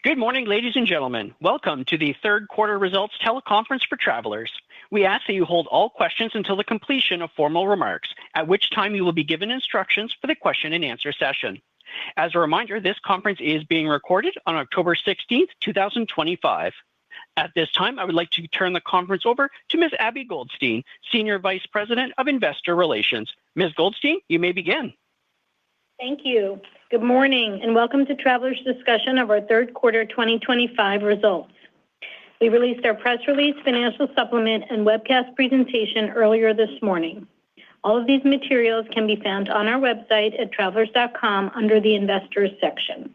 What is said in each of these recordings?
Good morning, ladies and gentlemen. Welcome to the third quarter results teleconference for Travelers. We ask that you hold all questions until the completion of formal remarks, at which time you will be given instructions for the question and answer session. As a reminder, this conference is being recorded on October 16th, 2025. At this time, I would like to turn the conference over to Ms. Abby Goldstein, Senior Vice President of Investor Relations. Ms. Goldstein, you may begin. Thank you. Good morning and welcome to Travelers' discussion of our third quarter 2025 results. We released our press release, financial supplement, and webcast presentation earlier this morning. All of these materials can be found on our website at travelers.com under the Investors section.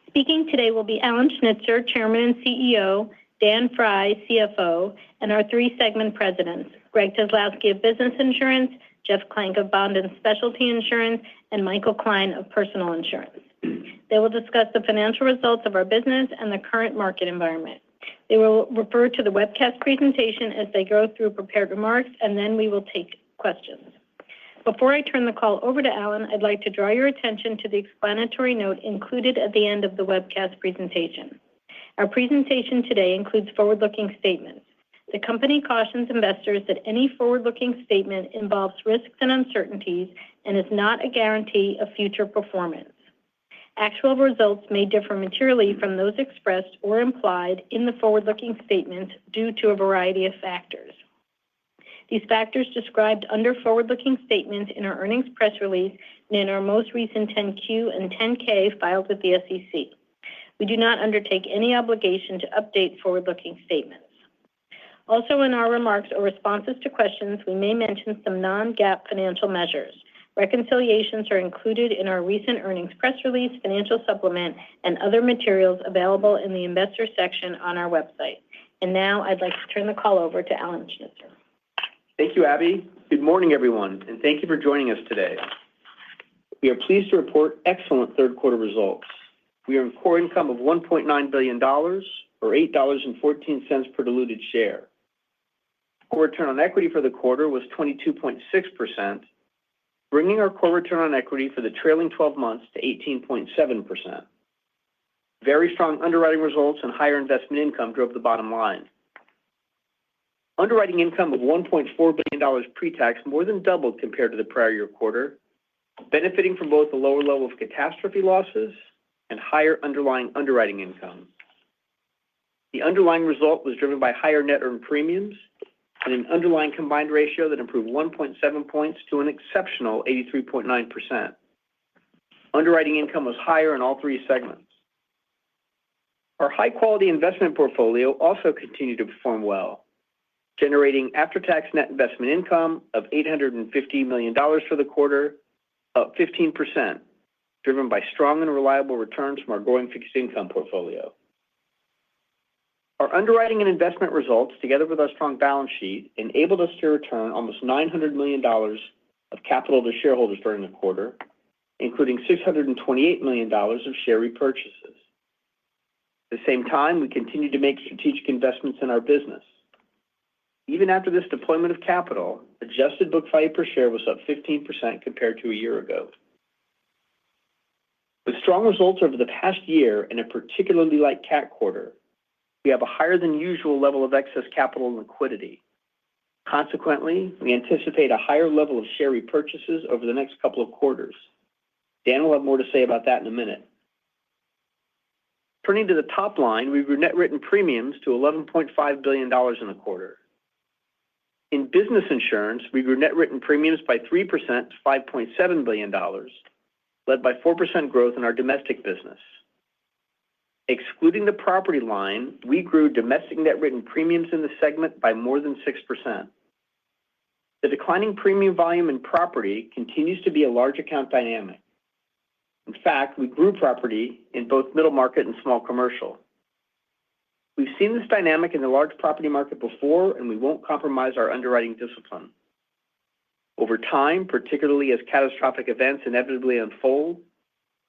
Speaking today will be Alan Schnitzer, Chairman and CEO, Dan Frey, CFO, and our three segment presidents, Greg Kozlowski of Business Insurance, Jeff Klank of Bond and Specialty Insurance, and Michael Klein of Personal Insurance. They will discuss the financial results of our business and the current market environment. They will refer to the webcast presentation as they go through prepared remarks, and then we will take questions. Before I turn the call over to Alan, I'd like to draw your attention to the explanatory note included at the end of the webcast presentation. Our presentation today includes forward-looking statements. The company cautions investors that any forward-looking statement involves risks and uncertainties and is not a guarantee of future performance. Actual results may differ materially from those expressed or implied in the forward-looking statements due to a variety of factors. These factors described under forward-looking statements in our earnings press release and in our most recent 10-Q and 10-K filed with the SEC. We do not undertake any obligation to update forward-looking statements. Also, in our remarks or responses to questions, we may mention some non-GAAP financial measures. Reconciliations are included in our recent earnings press release, financial supplement, and other materials available in the Investors section on our website. And now I'd like to turn the call over to Alan Schnitzer. Thank you, Abby. Good morning, everyone, and thank you for joining us today. We are pleased to report excellent third quarter results. We earned core income of $1.9 billion, or $8.14 per diluted share. Core return on equity for the quarter was 22.6%, bringing our core return on equity for the trailing 12 months to 18.7%. Very strong underwriting results and higher investment income drove the bottom line. Underwriting income of $1.4 billion pre-tax more than doubled compared to the prior year quarter, benefiting from both a lower level of catastrophe losses and higher underlying underwriting income. The underlying result was driven by higher net earned premiums and an underlying combined ratio that improved 1.7 points to an exceptional 83.9%. Underwriting income was higher in all three segments. Our high-quality investment portfolio also continued to perform well, generating after-tax net investment income of $850 million for the quarter, up 15%, driven by strong and reliable returns from our growing fixed income portfolio. Our underwriting and investment results, together with our strong balance sheet, enabled us to return almost $900 million of capital to shareholders during the quarter, including $628 million of share repurchases. At the same time, we continued to make strategic investments in our business. Even after this deployment of capital, adjusted book value per share was up 15% compared to a year ago. With strong results over the past year and a particularly light cat quarter, we have a higher than usual level of excess capital and liquidity. Consequently, we anticipate a higher level of share repurchases over the next couple of quarters. Dan will have more to say about that in a minute. Turning to the top line, we grew net written premiums to $11.5 billion in the quarter. In business insurance, we grew net written premiums by 3% to $5.7 billion, led by 4% growth in our domestic business. Excluding the property line, we grew domestic net written premiums in the segment by more than 6%. The declining premium volume in property continues to be a large account dynamic. In fact, we grew property in both middle market and small commercial. We've seen this dynamic in the large property market before, and we won't compromise our underwriting discipline. Over time, particularly as catastrophic events inevitably unfold,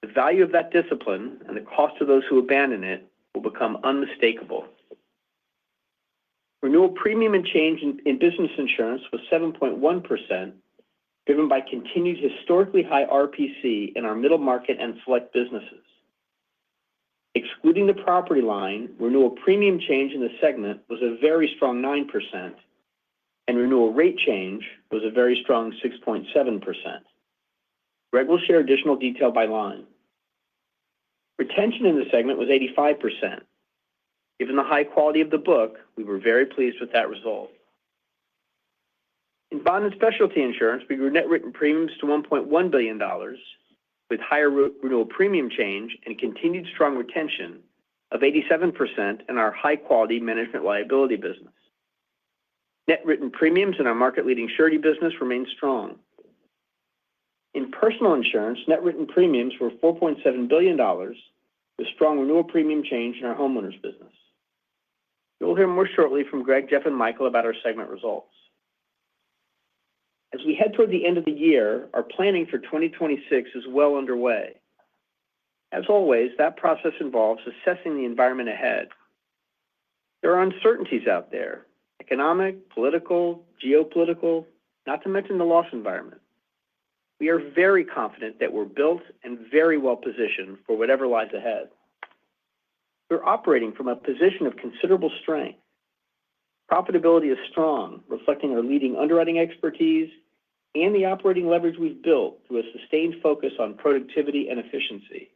the value of that discipline and the cost of those who abandon it will become unmistakable. Renewal premium and change in business insurance was 7.1%, driven by continued historically high RPC in our middle market and select businesses. Excluding the property line, renewal premium change in the segment was a very strong 9%, and renewal rate change was a very strong 6.7%. Greg will share additional detail by line. Retention in the segment was 85%. Given the high quality of the book, we were very pleased with that result. In bond and specialty insurance, we grew net written premiums to $1.1 billion, with higher renewal premium change and continued strong retention of 87% in our high-quality management liability business. Net written premiums in our market-leading surety business remained strong. In personal insurance, net written premiums were $4.7 billion, with strong renewal premium change in our homeowners business. You'll hear more shortly from Greg, Jeff, and Michael about our segment results. As we head toward the end of the year, our planning for 2026 is well underway. As always, that process involves assessing the environment ahead. There are uncertainties out there: economic, political, geopolitical, not to mention the loss environment. We are very confident that we're built and very well positioned for whatever lies ahead. We're operating from a position of considerable strength. Profitability is strong, reflecting our leading underwriting expertise and the operating leverage we've built through a sustained focus on productivity and efficiency.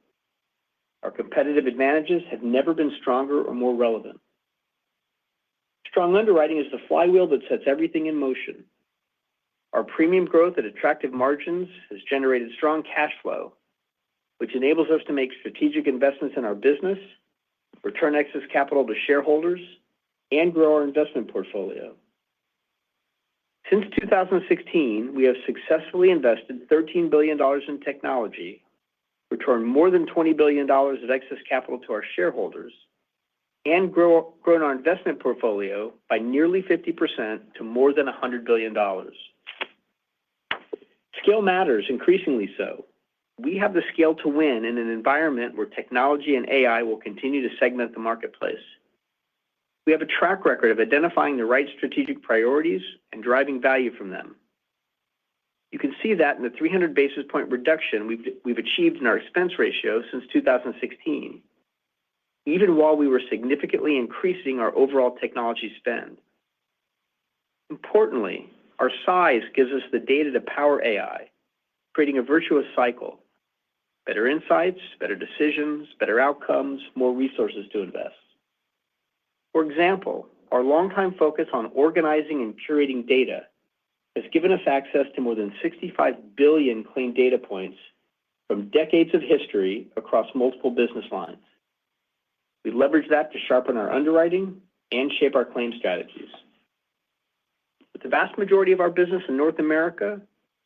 Our competitive advantages have never been stronger or more relevant. Strong underwriting is the flywheel that sets everything in motion. Our premium growth at attractive margins has generated strong cash flow, which enables us to make strategic investments in our business, return excess capital to shareholders, and grow our investment portfolio. Since 2016, we have successfully invested $13 billion in technology, returned more than $20 billion of excess capital to our shareholders, and grown our investment portfolio by nearly 50% to more than $100 billion. Scale matters, increasingly so. We have the scale to win in an environment where technology and AI will continue to segment the marketplace. We have a track record of identifying the right strategic priorities and driving value from them. You can see that in the 300 basis point reduction we've achieved in our expense ratio since 2016, even while we were significantly increasing our overall technology spend. Importantly, our size gives us the data to power AI, creating a virtuous cycle: better insights, better decisions, better outcomes, more resources to invest. For example, our longtime focus on organizing and curating data has given us access to more than 65 billion clean data points from decades of history across multiple business lines. We leverage that to sharpen our underwriting and shape our claim strategies. With the vast majority of our business in North America,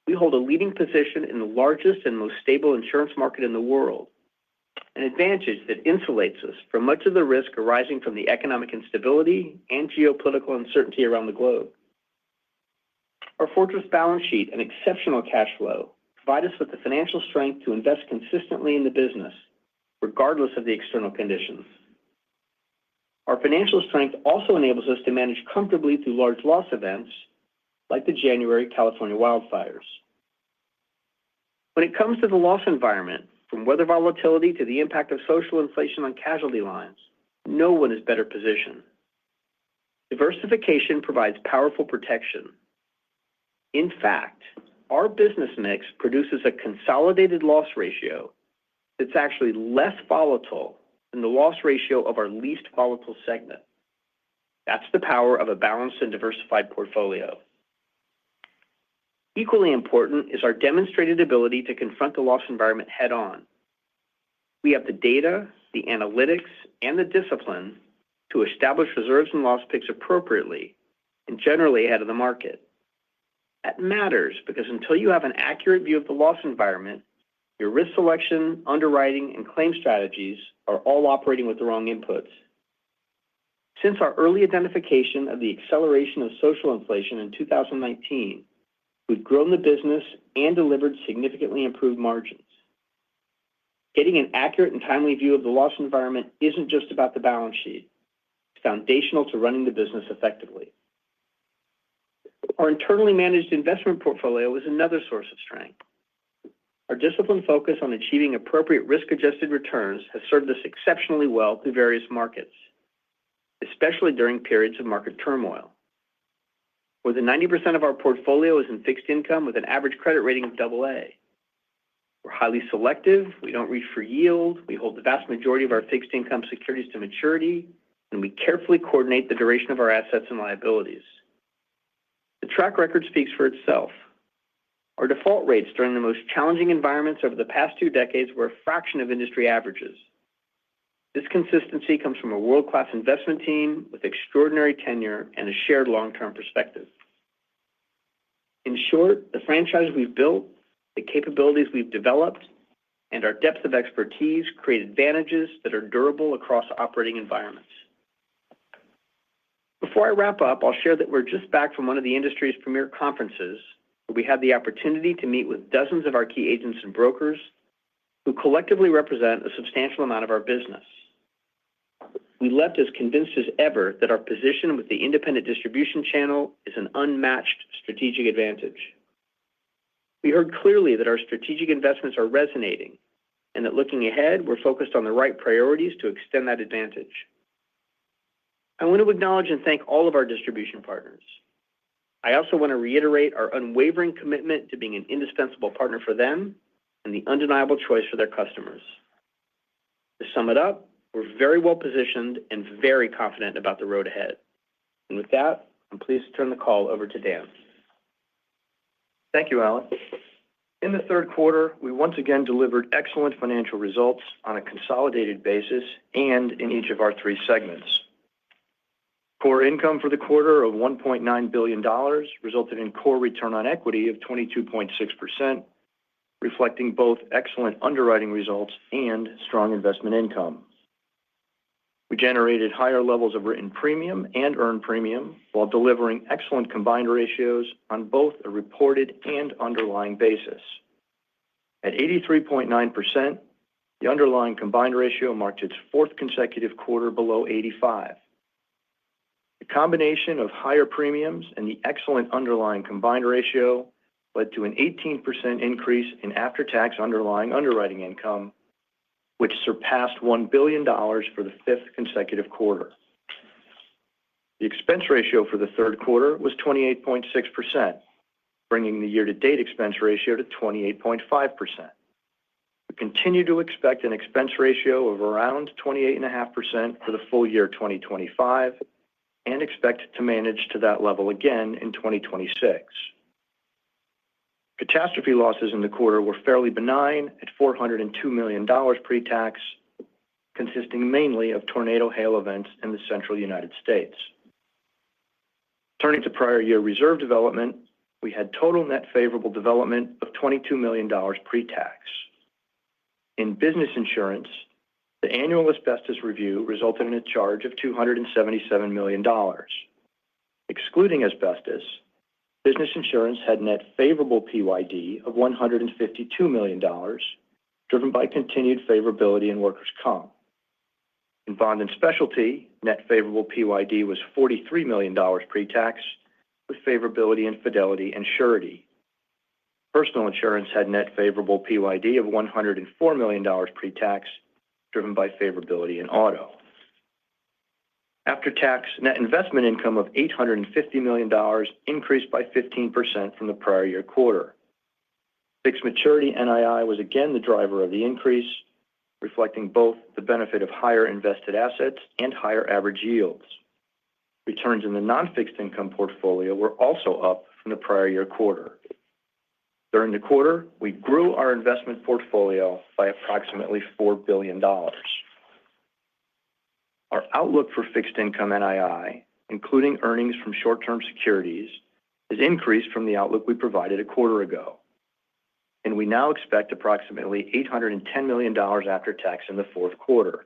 we hold a leading position in the largest and most stable insurance market in the world, an advantage that insulates us from much of the risk arising from the economic instability and geopolitical uncertainty around the globe. Our fortress balance sheet and exceptional cash flow provide us with the financial strength to invest consistently in the business, regardless of the external conditions. Our financial strength also enables us to manage comfortably through large loss events like the January California wildfires. When it comes to the loss environment, from weather volatility to the impact of social inflation on casualty lines, no one is better positioned. Diversification provides powerful protection. In fact, our business mix produces a consolidated loss ratio that's actually less volatile than the loss ratio of our least volatile segment. That's the power of a balanced and diversified portfolio. Equally important is our demonstrated ability to confront the loss environment head-on. We have the data, the analytics, and the discipline to establish reserves and loss picks appropriately and generally ahead of the market. That matters because until you have an accurate view of the loss environment, your risk selection, underwriting, and claim strategies are all operating with the wrong inputs. Since our early identification of the acceleration of social inflation in 2019, we've grown the business and delivered significantly improved margins. Getting an accurate and timely view of the loss environment isn't just about the balance sheet. It's foundational to running the business effectively. Our internally managed investment portfolio is another source of strength. Our disciplined focus on achieving appropriate risk-adjusted returns has served us exceptionally well through various markets, especially during periods of market turmoil. More than 90% of our portfolio is in fixed income with an average credit rating of AA. We're highly selective, we don't reach for yield, we hold the vast majority of our fixed income securities to maturity, and we carefully coordinate the duration of our assets and liabilities. The track record speaks for itself. Our default rates during the most challenging environments over the past 2 decades were a fraction of industry averages. This consistency comes from a world-class investment team with extraordinary tenure and a shared long-term perspective. In short, the franchise we've built, the capabilities we've developed, and our depth of expertise create advantages that are durable across operating environments. Before I wrap up, I'll share that we're just back from one of the industry's premier conferences, where we had the opportunity to meet with dozens of our key agents and brokers who collectively represent a substantial amount of our business. We left as convinced as ever that our position with the independent distribution channel is an unmatched strategic advantage. We heard clearly that our strategic investments are resonating and that looking ahead, we're focused on the right priorities to extend that advantage. I want to acknowledge and thank all of our distribution partners. I also want to reiterate our unwavering commitment to being an indispensable partner for them and the undeniable choice for their customers. To sum it up, we're very well positioned and very confident about the road ahead. And with that, I'm pleased to turn the call over to Dan. Thank you, Alan. In the third quarter, we once again delivered excellent financial results on a consolidated basis and in each of our 3 segments. Core income for the quarter of $1.9 billion resulted in core return on equity of 22.6%, reflecting both excellent underwriting results and strong investment income. We generated higher levels of written premium and earned premium while delivering excellent combined ratios on both a reported and underlying basis. At 83.9%, the underlying combined ratio marked its 4th consecutive quarter below 85. The combination of higher premiums and the excellent underlying combined ratio led to an 18% increase in after-tax underlying underwriting income, which surpassed $1 billion for the 5th consecutive quarter. The expense ratio for the third quarter was 28.6%, bringing the year-to-date expense ratio to 28.5%. We continue to expect an expense ratio of around 28.5% for the full year 2025 and expect to manage to that level again in 2026. Catastrophe losses in the quarter were fairly benign at $402 million pre-tax, consisting mainly of tornado hail events in the central United States. Turning to prior year reserve development, we had total net favorable development of $22 million pre-tax. In business insurance, the annual asbestos review resulted in a charge of $277 million. Excluding asbestos, business insurance had net favorable PYD of $152 million, driven by continued favorability in workers' comp. In bond and specialty, net favorable PYD was $43 million pre-tax, with favorability in fidelity and surety. Personal insurance had net favorable PYD of $104 million pre-tax, driven by favorability in auto. After-tax net investment income of $850 million increased by 15% from the prior year quarter. Fixed maturity NII was again the driver of the increase, reflecting both the benefit of higher invested assets and higher average yields. Returns in the non-fixed income portfolio were also up from the prior year quarter. During the quarter, we grew our investment portfolio by approximately $4 billion. Our outlook for fixed income NII, including earnings from short-term securities, has increased from the outlook we provided a quarter ago, and we now expect approximately $810 million after tax in the fourth quarter.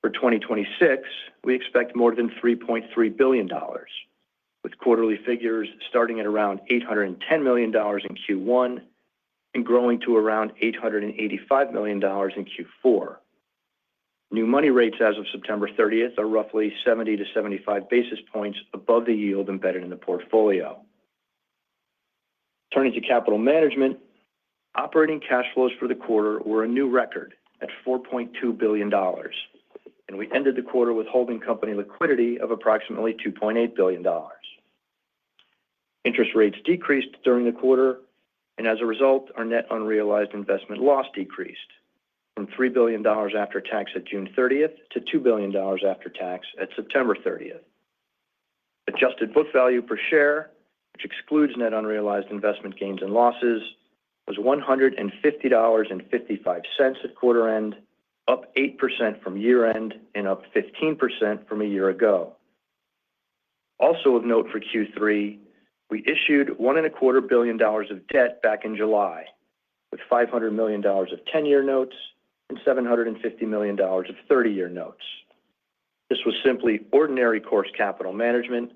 For 2026, we expect more than $3.3 billion, with quarterly figures starting at around $810 million in Q1 and growing to around $885 million in Q4. New money rates as of September 30th are roughly 70 to 75 basis points above the yield embedded in the portfolio. Turning to capital management, Operating cash flows for the quarter were a new record at $4.2 billion, and we ended the quarter with holding company liquidity of approximately $2.8 billion. Interest rates decreased during the quarter, and as a result, our net unrealized investment loss decreased from $3 billion after tax at June 30th to $2 billion after tax at September 30th. Adjusted book value per share, which excludes net unrealized investment gains and losses, was $150.55 at quarter end, up 8% from year end and up 15% from a year ago. Also of note for Q3, we issued $1.25 billion of debt back in July, with $500 million of 10-year notes and $750 million of 30-year notes. This was simply ordinary course capital management,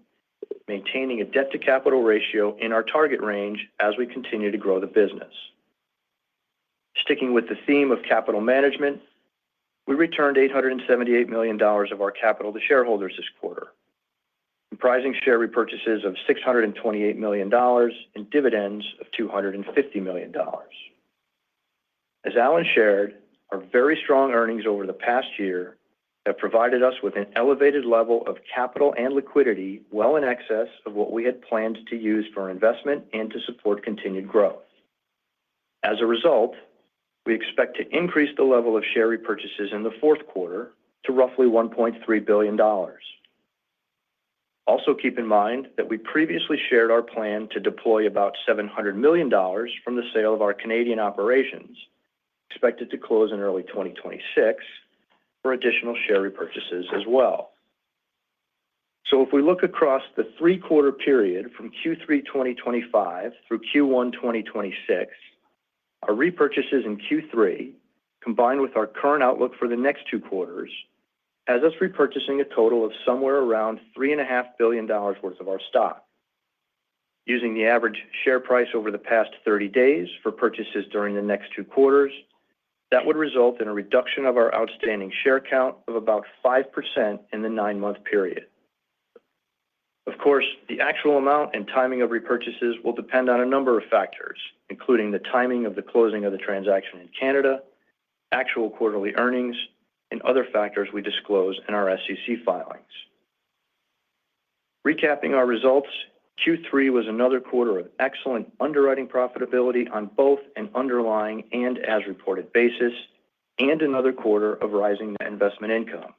maintaining a debt-to-capital ratio in our target range as we continue to grow the business. Sticking with the theme of capital management, we returned $878 million of our capital to shareholders this quarter, comprising share repurchases of $628 million and dividends of $250 million. As Alan shared, our very strong earnings over the past year have provided us with an elevated level of capital and liquidity well in excess of what we had planned to use for investment and to support continued growth. As a result, we expect to increase the level of share repurchases in the fourth quarter to roughly $1.3 billion. Also keep in mind that we previously shared our plan to deploy about $700 million from the sale of our Canadian operations, expected to close in early 2026, for additional share repurchases as well. So if we look across the three-quarter period from Q3 2025 through Q1 2026, our repurchases in Q3, combined with our current outlook for the next two quarters, has us repurchasing a total of somewhere around $3.5 billion worth of our stock. Using the average share price over the past 30 days for purchases during the next two quarters, that would result in a reduction of our outstanding share count of about 5% in the 9-month period. Of course, the actual amount and timing of repurchases will depend on a number of factors, including the timing of the closing of the transaction in Canada, actual quarterly earnings, and other factors we disclose in our SEC filings. Recapping our results, Q3 was another quarter of excellent underwriting profitability on both an underlying and as reported basis, and another quarter of rising net investment income.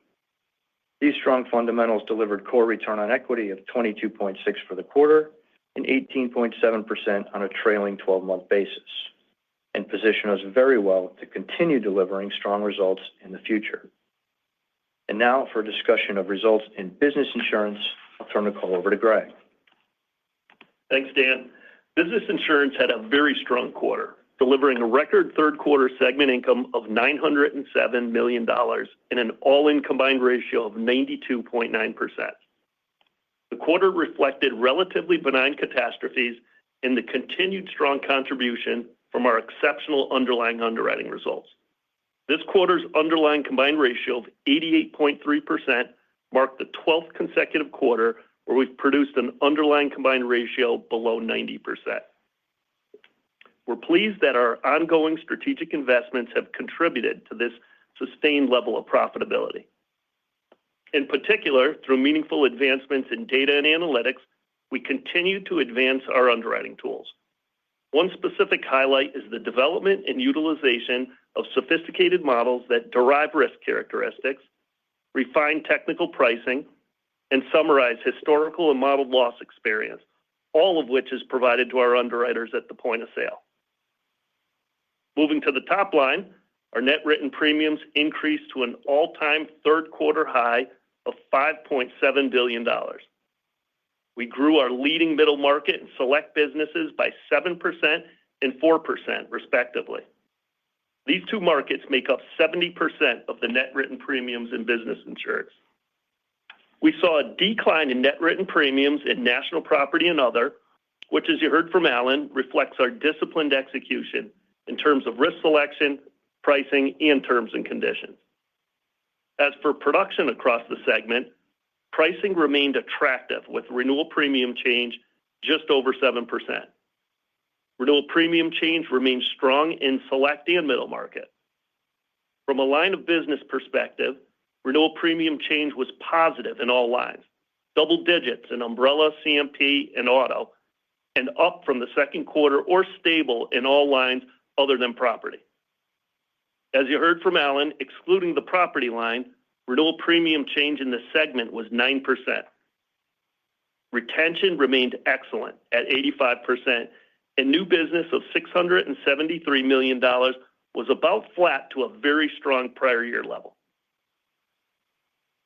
These strong fundamentals delivered core return on equity of 22.6% for the quarter and 18.7% on a trailing 12-month basis, and position us very well to continue delivering strong results in the future. And now for a discussion of results in business insurance, I'll turn the call over to Greg. Thanks, Dan. Business insurance had a very strong quarter, delivering a record third quarter segment income of $907 million and an all-in combined ratio of 92.9%. The quarter reflected relatively benign catastrophes and the continued strong contribution from our exceptional underlying underwriting results. This quarter's underlying combined ratio of 88.3% marked the 12th consecutive quarter where we've produced an underlying combined ratio below 90%. We're pleased that our ongoing strategic investments have contributed to this sustained level of profitability. In particular, through meaningful advancements in data and analytics, we continue to advance our underwriting tools. One specific highlight is the development and utilization of sophisticated models that derive risk characteristics, refine technical pricing, and summarize historical and modeled loss experience, all of which is provided to our underwriters at the point of sale. Moving to the top line, our net written premiums increased to an all-time third quarter high of $5.7 billion. We grew our leading middle market and select businesses by 7% and 4%, respectively. These two markets make up 70% of the net written premiums in business insurance. We saw a decline in net written premiums in national property and other, which, as you heard from Alan, reflects our disciplined execution in terms of risk selection, pricing, and terms and conditions. As for production across the segment, pricing remained attractive with renewal premium change just over 7%. Renewal premium change remains strong in select and middle market. From a line of business perspective, renewal premium change was positive in all lines, double digits in umbrella, CMP, and auto, and up from the second quarter or stable in all lines other than property. As you heard from Alan, excluding the property line, renewal premium change in the segment was 9%. Retention remained excellent at 85%, and new business of $673 million was about flat to a very strong prior year level.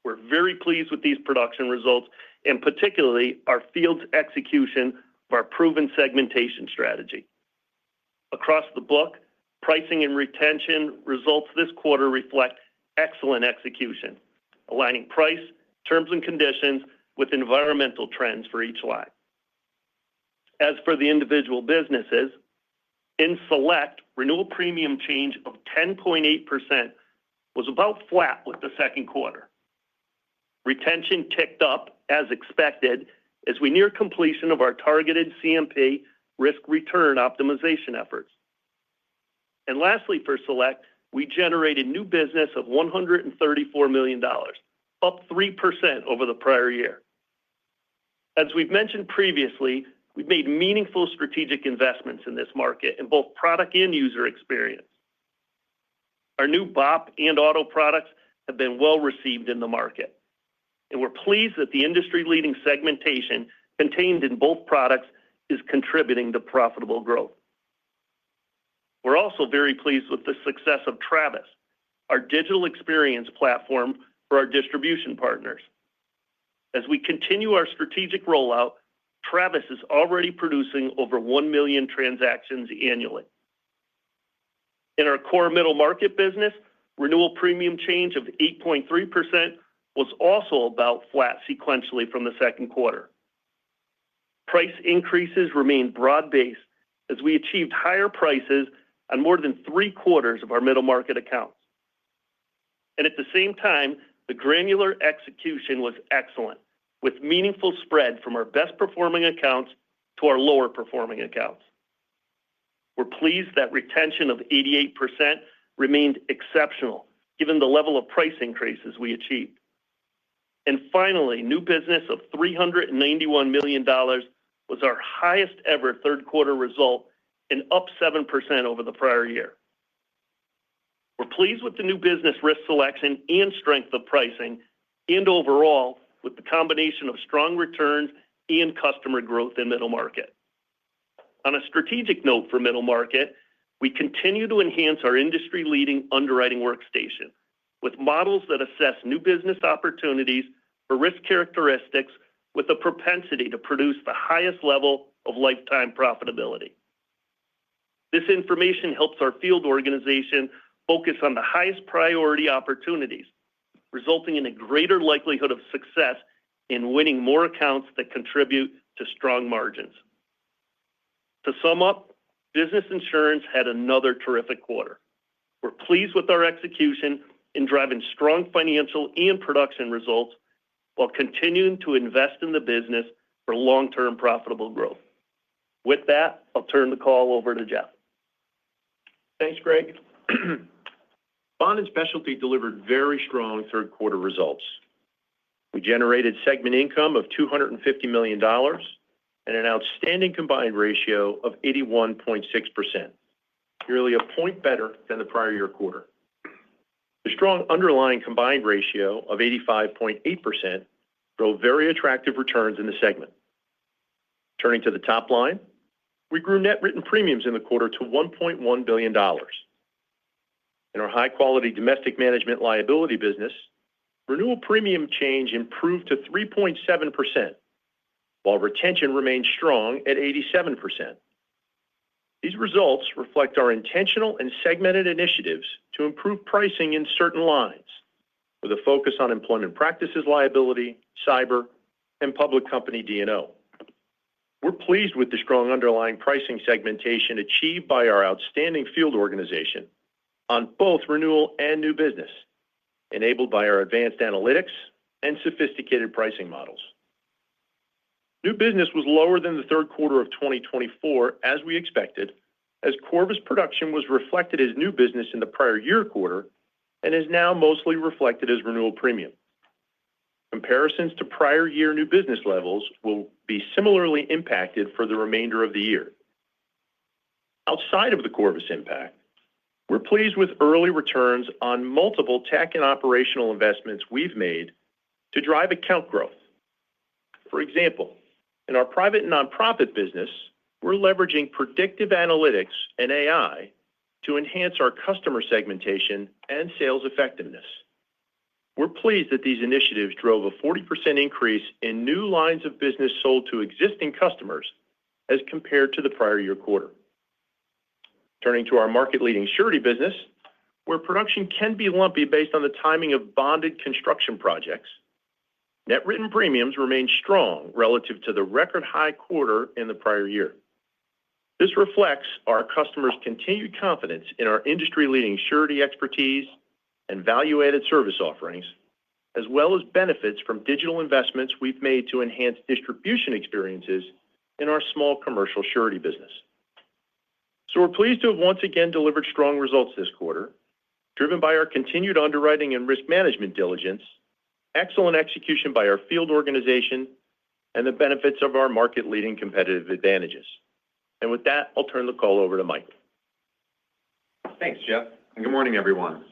We're very pleased with these production results, and particularly our field's execution of our proven segmentation strategy. Across the book, pricing and retention results this quarter reflect excellent execution, aligning price, terms and conditions with environmental trends for each line. As for the individual businesses, in select, renewal premium change of 10.8% was about flat with the second quarter. Retention ticked up as expected as we near completion of our targeted CMP risk return optimization efforts. And lastly, for select, we generated new business of $134 million, up 3% over the prior year. As we've mentioned previously, we've made meaningful strategic investments in this market in both product and user experience. Our new BOP and auto products have been well received in the market, and we're pleased that the industry-leading segmentation contained in both products is contributing to profitable growth. We're also very pleased with the success of Travis, our digital experience platform for our distribution partners. As we continue our strategic rollout, Travis is already producing over 1 million transactions annually. In our core middle market business, renewal premium change of 8.3% was also about flat sequentially from the second quarter. Price increases remained broad-based as we achieved higher prices on more than 3/4 of our middle market accounts. And at the same time, the granular execution was excellent, with meaningful spread from our best performing accounts to our lower performing accounts. We're pleased that retention of 88% remained exceptional given the level of price increases we achieved. And finally, new business of $391 million was our highest ever third quarter result and up 7% over the prior year. We're pleased with the new business risk selection and strength of pricing, and overall with the combination of strong returns and customer growth in middle market. On a strategic note for middle market, we continue to enhance our industry-leading underwriting workstation with models that assess new business opportunities for risk characteristics with a propensity to produce the highest level of lifetime profitability. This information helps our field organization focus on the highest priority opportunities, resulting in a greater likelihood of success in winning more accounts that contribute to strong margins. To sum up, business insurance had another terrific quarter. We're pleased with our execution in driving strong financial and production results while continuing to invest in the business for long-term profitable growth. With that, I'll turn the call over to Jeff. Thanks, Greg. Bond and Specialty delivered very strong third quarter results. We generated segment income of $250 million and an outstanding combined ratio of 81.6%, nearly a point better than the prior year quarter. The strong underlying combined ratio of 85.8% drove very attractive returns in the segment. Turning to the top line, we grew net written premiums in the quarter to $1.1 billion. In our high-quality domestic management liability business, renewal premium change improved to 3.7%, while retention remained strong at 87%. These results reflect our intentional and segmented initiatives to improve pricing in certain lines, with a focus on employment practices liability, cyber, and public company D&O. We're pleased with the strong underlying pricing segmentation achieved by our outstanding field organization on both renewal and new business, enabled by our advanced analytics and sophisticated pricing models. New business was lower than the third quarter of 2024, as we expected, as Corvus production was reflected as new business in the prior year quarter and is now mostly reflected as renewal premium. Comparisons to prior year new business levels will be similarly impacted for the remainder of the year. Outside of the Corvus impact, we're pleased with early returns on multiple tech and operational investments we've made to drive account growth. For example, in our private and nonprofit business, we're leveraging predictive analytics and AI to enhance our customer segmentation and sales effectiveness. We're pleased that these initiatives drove a 40% increase in new lines of business sold to existing customers as compared to the prior year quarter. Turning to our market-leading surety business, where production can be lumpy based on the timing of bonded construction projects, net written premiums remain strong relative to the record high quarter in the prior year. This reflects our customers' continued confidence in our industry-leading surety expertise and value-added service offerings, as well as benefits from digital investments we've made to enhance distribution experiences in our small commercial surety business. So we're pleased to have once again delivered strong results this quarter, driven by our continued underwriting and risk management diligence, excellent execution by our field organization, and the benefits of our market-leading competitive advantages. And with that, I'll turn the call over to Michael. Thanks, Jeff, and good morning, everyone.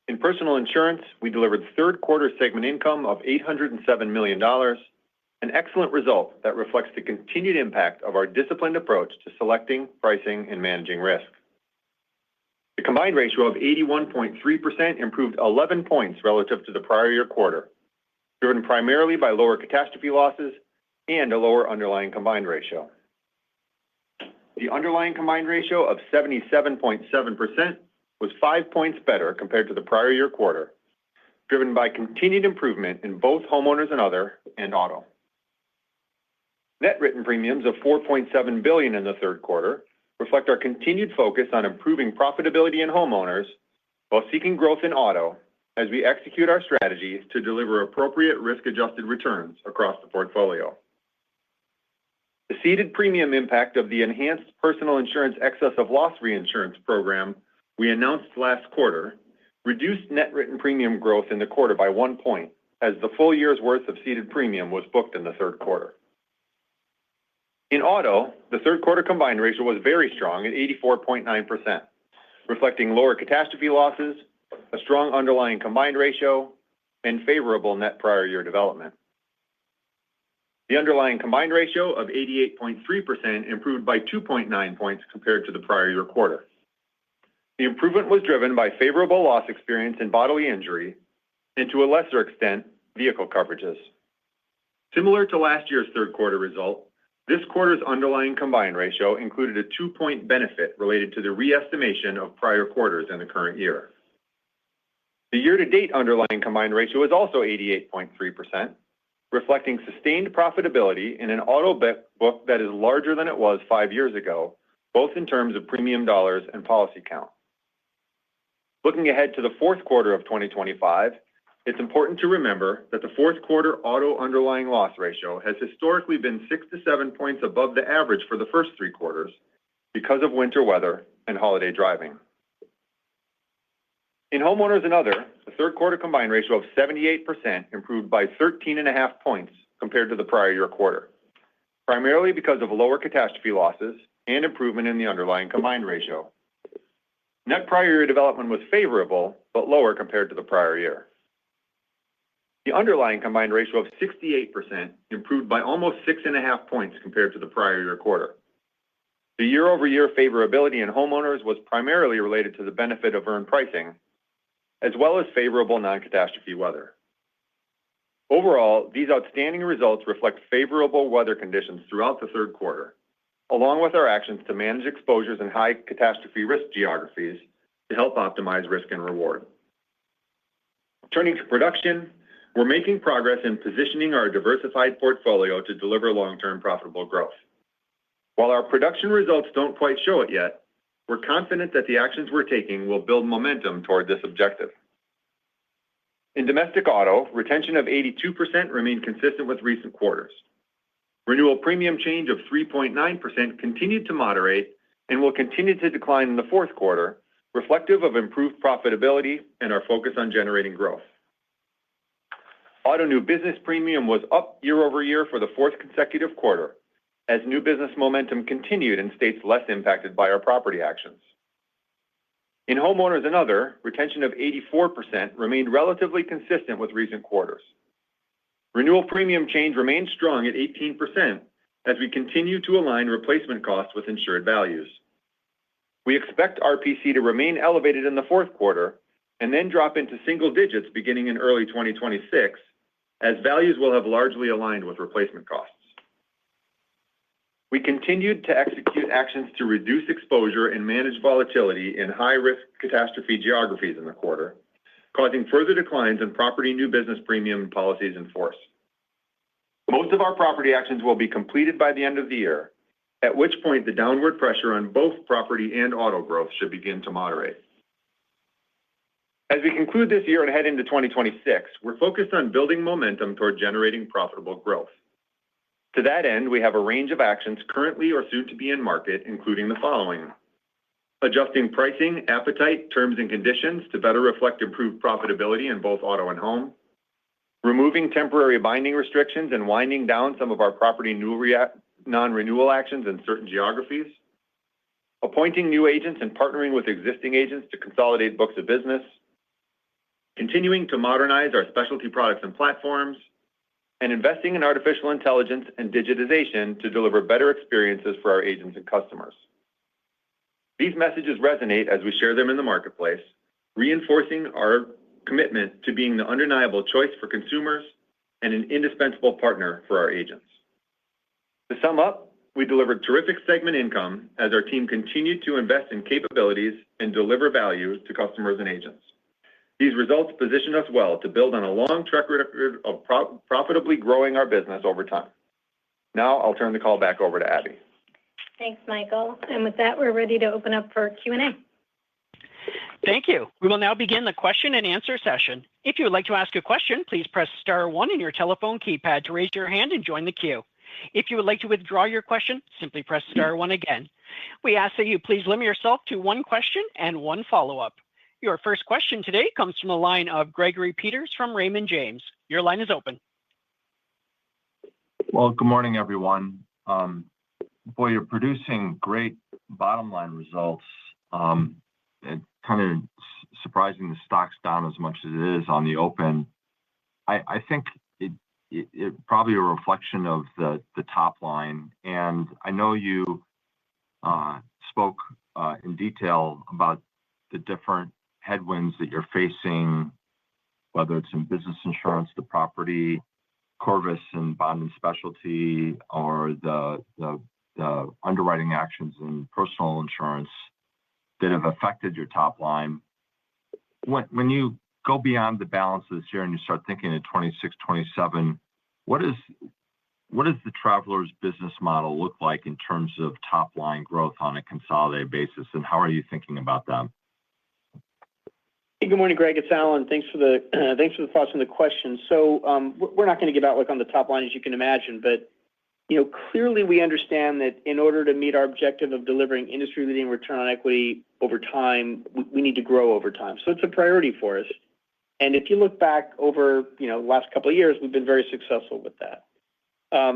In personal insurance, we delivered third quarter segment income of $807 million, an excellent result that reflects the continued impact of our disciplined approach to selecting, pricing, and managing risk. The combined ratio of 81.3% improved 11 points relative to the prior year quarter, driven primarily by lower catastrophe losses and a lower underlying combined ratio. The underlying combined ratio of 77.7% was 5 points better compared to the prior year quarter, driven by continued improvement in both homeowners and other and auto. Net written premiums of $4.7 billion in the third quarter reflect our continued focus on improving profitability in homeowners while seeking growth in auto as we execute our strategy to deliver appropriate risk-adjusted returns across the portfolio. The ceded premium impact of the enhanced personal insurance excess of loss reinsurance program we announced last quarter reduced net written premium growth in the quarter by 1 point, as the full year's worth of ceded premium was booked in the third quarter. In auto, the third quarter combined ratio was very strong at 84.9%, reflecting lower catastrophe losses, a strong underlying combined ratio, and favorable net prior year development. The underlying combined ratio of 88.3% improved by 2.9 points compared to the prior year quarter. The improvement was driven by favorable loss experience in bodily injury and, to a lesser extent, vehicle coverages. Similar to last year's third quarter result, this quarter's underlying combined ratio included a 2-point benefit related to the re-estimation of prior quarters in the current year. The year-to-date underlying combined ratio is also 88.3%, reflecting sustained profitability in an auto book that is larger than it was 5 years ago, both in terms of premium dollars and policy count. Looking ahead to the fourth quarter of 2025, it's important to remember that the fourth quarter auto underlying loss ratio has historically been 6 to 7 points above the average for the first 3 quarters because of winter weather and holiday driving. In homeowners and other, the third quarter combined ratio of 78% improved by 13.5 points compared to the prior year quarter, primarily because of lower catastrophe losses and improvement in the underlying combined ratio. Net prior year development was favorable, but lower compared to the prior year. The underlying combined ratio of 68% improved by almost 6.5 points compared to the prior year quarter. The year-over-year favorability in homeowners was primarily related to the benefit of earned pricing, as well as favorable non-catastrophe weather. Overall, these outstanding results reflect favorable weather conditions throughout the third quarter, along with our actions to manage exposures in high catastrophe risk geographies to help optimize risk and reward. Turning to production, we're making progress in positioning our diversified portfolio to deliver long-term profitable growth. While our production results don't quite show it yet, we're confident that the actions we're taking will build momentum toward this objective. In domestic auto, retention of 82% remained consistent with recent quarters. Renewal premium change of 3.9% continued to moderate and will continue to decline in the fourth quarter, reflective of improved profitability and our focus on generating growth. Auto new business premium was up year-over-year for the fourth consecutive quarter, as new business momentum continued in states less impacted by our property actions. In homeowners and other, retention of 84% remained relatively consistent with recent quarters. Renewal premium change remained strong at 18% as we continue to align replacement costs with insured values. We expect RPC to remain elevated in the fourth quarter and then drop into single digits beginning in early 2026, as values will have largely aligned with replacement costs. We continued to execute actions to reduce exposure and manage volatility in high-risk catastrophe geographies in the quarter, causing further declines in property new business premium policies in force. Most of our property actions will be completed by the end of the year, at which point the downward pressure on both property and auto growth should begin to moderate. As we conclude this year and head into 2026, we're focused on building momentum toward generating profitable growth. To that end, we have a range of actions currently or soon to be in market, including the following: adjusting pricing, appetite, terms, and conditions to better reflect improved profitability in both auto and home, removing temporary binding restrictions and winding down some of our property non-renewal actions in certain geographies, appointing new agents and partnering with existing agents to consolidate books of business, continuing to modernize our specialty products and platforms, and investing in artificial intelligence and digitization to deliver better experiences for our agents and customers. These messages resonate as we share them in the marketplace, reinforcing our commitment to being the undeniable choice for consumers and an indispensable partner for our agents. To sum up, we delivered terrific segment income as our team continued to invest in capabilities and deliver value to customers and agents. These results position us well to build on a long track record of profitably growing our business over time. Now I'll turn the call back over to Abby. Thanks, Michael. And with that, we're ready to open up for Q&A. Thank you. We will now begin the question and answer session. If you would like to ask a question, please press star one in your telephone keypad to raise your hand and join the queue. If you would like to withdraw your question, simply press star one again. We ask that you please limit yourself to one question and one follow-up. Your first question today comes from the line of Gregory Peters from Raymond James. Your line is open. Well, good morning, everyone. Boy, you're producing great bottom line results. It kind of surprising the stock's down as much as it is on the open. I think it probably a reflection of the top line. And I know you spoke in detail about the different headwinds that you're facing, whether it's in business insurance, the property, Corvus and bond and specialty, or the underwriting actions in personal insurance that have affected your top line. When you go beyond the balance of this year and you start thinking of 26, 27, what does the Travelers business model look like in terms of top line growth on a consolidated basis, and how are you thinking about them? Hey, good morning, Greg. It's Alan. Thanks for the thoughts and the question. So we're not going to give outlook on the top line, as you can imagine, but clearly we understand that in order to meet our objective of delivering industry-leading return on equity over time, we need to grow over time. So it's a priority for us. And if you look back over the last couple of years, we've been very successful with that. As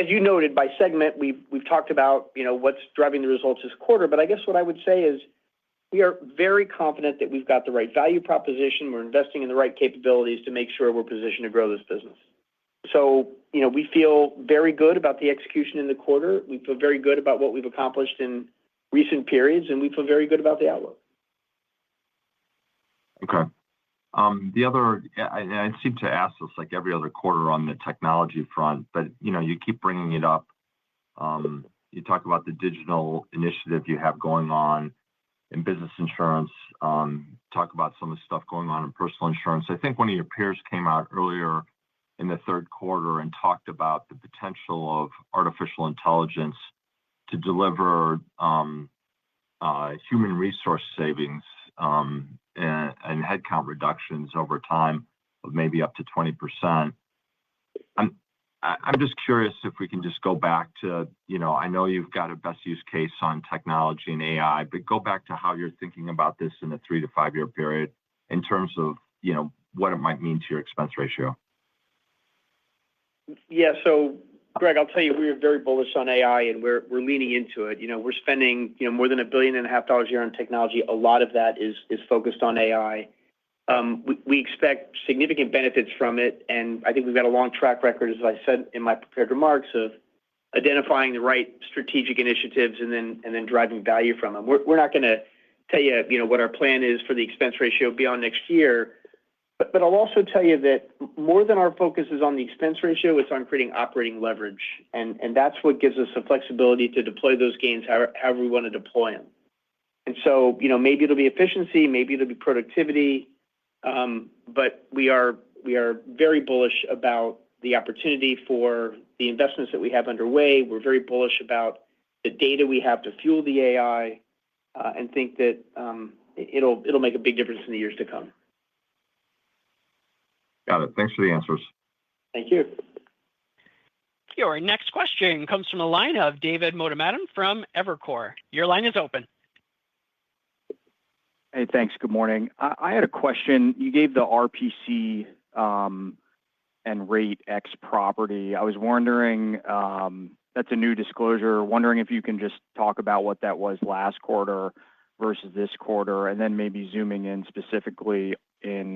you noted, by segment, we've talked about what's driving the results this quarter. But I guess what I would say is we are very confident that we've got the right value proposition. We're investing in the right capabilities to make sure we're positioned to grow this business. So we feel very good about the execution in the quarter. We feel very good about what we've accomplished in recent periods, and we feel very good about the outlook. Okay. I seem to ask this like every other quarter on the technology front, but you keep bringing it up. You talk about the digital initiative you have going on in business insurance. Talk about some of the stuff going on in personal insurance. I think one of your peers came out earlier in the third quarter and talked about the potential of artificial intelligence to deliver human resource savings and headcount reductions over time of maybe up to 20%. I'm just curious if we can just go back to, I know you've got a best use case on technology and AI, but go back to how you're thinking about this in a 3 to 5 year period in terms of, what it might mean to your expense ratio. Yeah. So, Greg, I'll tell you, we're very bullish on AI, and we're leaning into it. We're spending, more than $1.5 billion a year on technology. A lot of that is focused on AI. We expect significant benefits from it, and I think we've got a long track record, as I said in my prepared remarks, of identifying the right strategic initiatives and then driving value from them. We're not going to tell you, what our plan is for the expense ratio beyond next year, but I'll also tell you that more than our focus is on the expense ratio, it's on creating operating leverage, and that's what gives us the flexibility to deploy those gains however we want to deploy them. And so, maybe it'll be efficiency, maybe it'll be productivity. But we are very bullish about the opportunity for the investments that we have underway. We're very bullish about the data we have to fuel the AI, and think that it'll make a big difference in the years to come. Got it. Thanks for the answers. Thank you. Your next question comes from the line of David Motemaden from Evercore. Your line is open. Hey, thanks. Good morning. I had a question. You gave the RPC and rate X property. I was wondering, that's a new disclosure, wondering if you can just talk about what that was last quarter versus this quarter, and then maybe zooming in specifically in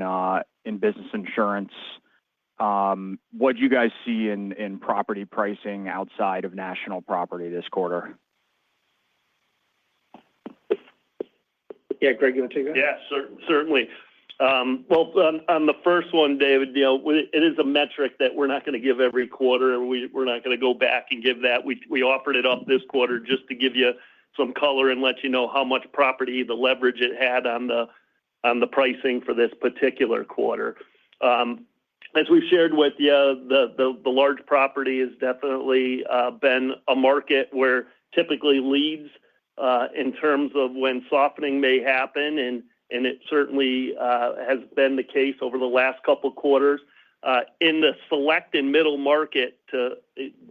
business insurance. What do you guys see in property pricing outside of national property this quarter? Yeah, Greg, you want to take that? Yeah, certainly. Well, on the first one, David, it is a metric that we're not going to give every quarter, and we're not going to go back and give that. We offered it up this quarter just to give you some color and let you know how much property, the leverage it had on the pricing for this particular quarter. As we've shared with you, the large property has definitely been a market where typically leads in terms of when softening may happen, and it certainly has been the case over the last couple of quarters. In the select and middle market, to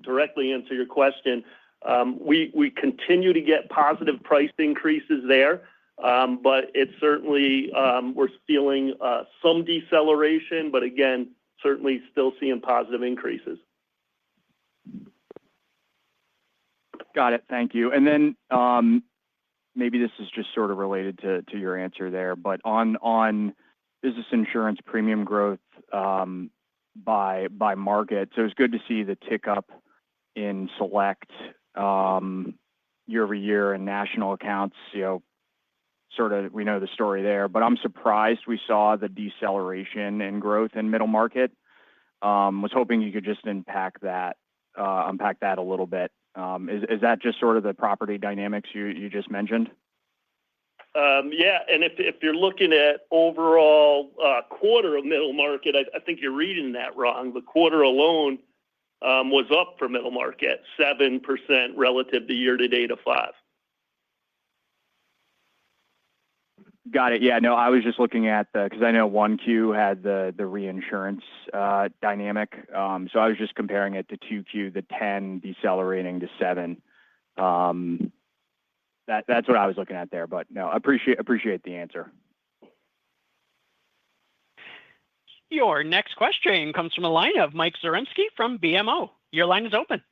directly answer your question, we continue to get positive price increases there, but it's certainly we're feeling some deceleration, but again, certainly still seeing positive increases. Got it. Thank you. And then maybe this is just sort of related to your answer there, but on business insurance premium growth by market, so it's good to see the tick up in select year over year and national accounts. Sort of we know the story there, but I'm surprised we saw the deceleration in growth in middle market. Was hoping you could just unpack that a little bit. Is that just sort of the property dynamics you just mentioned? Yeah, and if you're looking at overall quarter of middle market, I think you're reading that wrong. The quarter alone was up for middle market, 7% relative to year-to-date of 5%. Got it. Yeah, no, I was just looking at because I know 1Q had the reinsurance dynamic. So I was just comparing it to 2Q, the 10 decelerating to 7. That's what I was looking at there. But no, appreciate the answer. Your next question comes from a line of Mike Zaremski from BMO. Your line is open.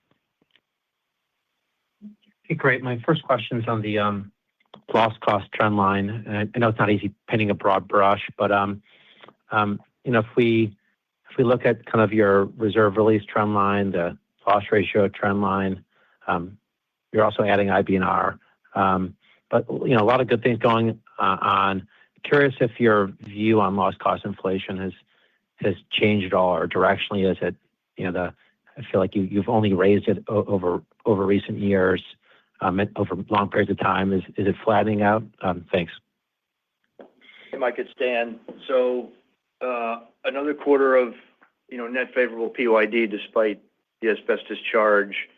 Hey, great. My first question is on the loss cost trend line. And I know it's not easy painting a broad brush, but if we look at kind of your reserve release trend line, the loss ratio trend line, you're also adding IBNR. But a lot of good things going on. Curious if your view on loss cost inflation has changed at all, or directionally is it I feel like you've only raised it over recent years. Over long periods of time. Is it flattening out? Thanks. Hey, Mike, it's Dan. So another quarter of net favorable PYD despite the asbestos charge.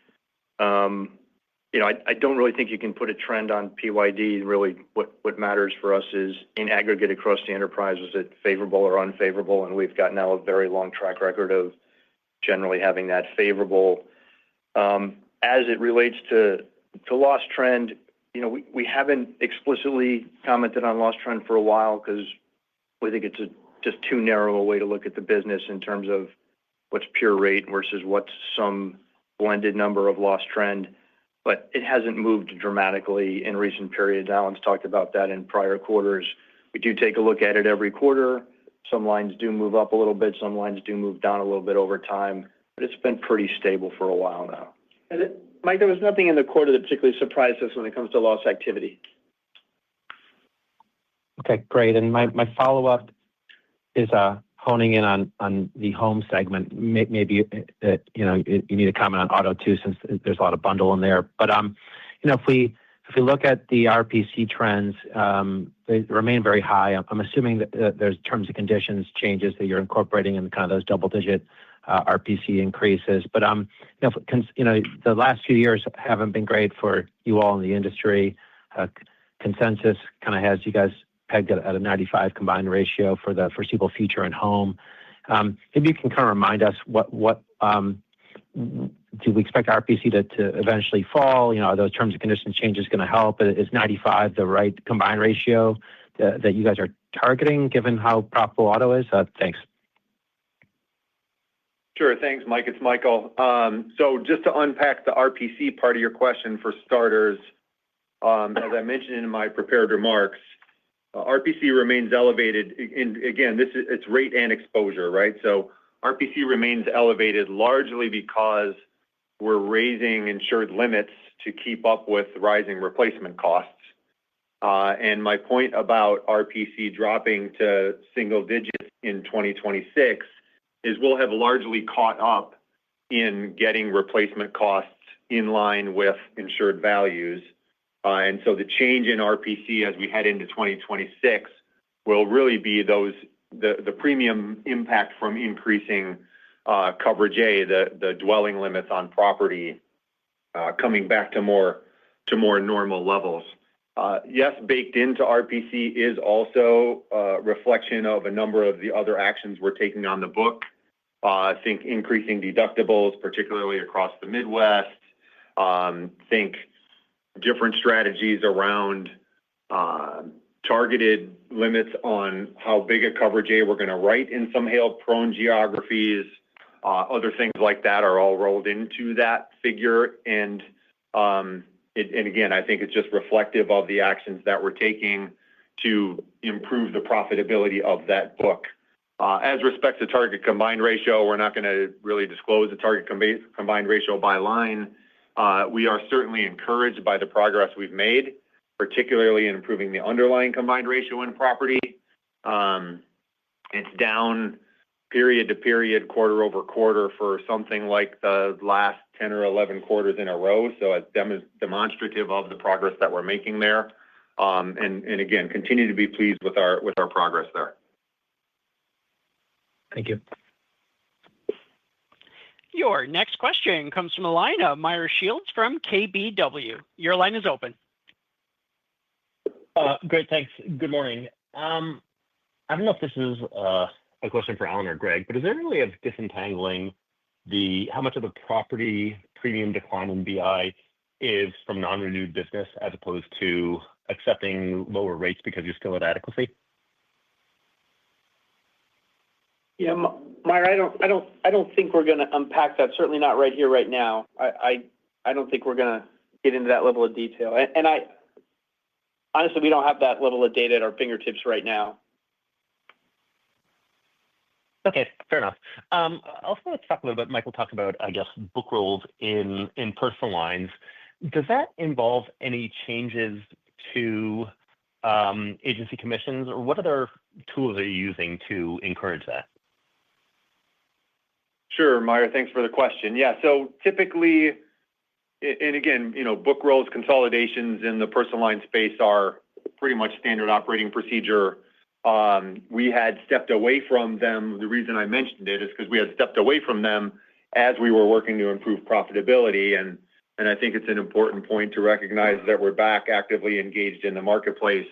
I don't really think you can put a trend on PYD. Really, what matters for us is in aggregate across the enterprise, is it favorable or unfavorable? And we've got now a very long track record of generally having that favorable. As it relates to loss trend, we haven't explicitly commented on loss trend for a while because we think it's just too narrow a way to look at the business in terms of what's pure rate versus what's some blended number of loss trend. But it hasn't moved dramatically in recent periods. Alan's talked about that in prior quarters. We do take a look at it every quarter. Some lines do move up a little bit. Some lines do move down a little bit over time. But it's been pretty stable for a while now. Mike, there was nothing in the quarter that particularly surprised us when it comes to loss activity. Okay, great. And my follow-up is honing in on the home segment. Maybe you need to comment on auto too, since there's a lot of bundle in there. But if we look at the RPC trends, they remain very high. I'm assuming that there's terms and conditions changes that you're incorporating in kind of those double-digit RPC increases. But the last few years haven't been great for you all in the industry. Consensus kind of has you guys pegged at a 95 combined ratio for the foreseeable future in home. Maybe you can kind of remind us what do we expect RPC to eventually fall? Are those terms and conditions changes going to help? Is 95 the right combined ratio that you guys are targeting, given how profitable auto is? Thanks. Sure. Thanks, Mike. It's Michael. So just to unpack the RPC part of your question for starters, as I mentioned in my prepared remarks, RPC remains elevated. And again, it's rate and exposure, right? So RPC remains elevated largely because we're raising insured limits to keep up with rising replacement costs. And my point about RPC dropping to single digits in 2026 is we'll have largely caught up in getting replacement costs in line with insured values. And so the change in RPC as we head into 2026 will really be the premium impact from increasing coverage A, the dwelling limits on property, coming back to more normal levels. Yes, baked into RPC is also a reflection of a number of the other actions we're taking on the book. I think increasing deductibles, particularly across the Midwest. Think different strategies around targeted limits on how big a coverage A we're going to write in some hail-prone geographies. Other things like that are all rolled into that figure. And again, I think it's just reflective of the actions that we're taking to improve the profitability of that book. As respects to target combined ratio, we're not going to really disclose the target combined ratio by line. We are certainly encouraged by the progress we've made, particularly in improving the underlying combined ratio in property. It's down period to period, quarter over quarter for something like the last 10 or 11 quarters in a row. So it's demonstrative of the progress that we're making there. And again, continue to be pleased with our progress there. Thank you. Your next question comes from a line of Meyer Shields from KBW. Your line is open. Great, thanks. Good morning. I don't know if this is a question for Alan or Greg, but is there a way of disentangling how much of the property premium decline in BI is from non-renewed business as opposed to accepting lower rates because you're still at adequacy? Yeah, Meyer, I don't think we're going to unpack that. Certainly not right here, right now. I don't think we're going to get into that level of detail. And honestly, we don't have that level of data at our fingertips right now. Okay, fair enough. Also, let's talk a little bit. Michael talked about, I guess, book rolls in personal lines. Does that involve any changes to agency commissions, or what other tools are you using to encourage that? Sure, Meyer, thanks for the question. Yeah, so typically, and again, book rolls, consolidations in the personal line space are pretty much standard operating procedure. We had stepped away from them. The reason I mentioned it is because we had stepped away from them as we were working to improve profitability. And I think it's an important point to recognize that we're back actively engaged in the marketplace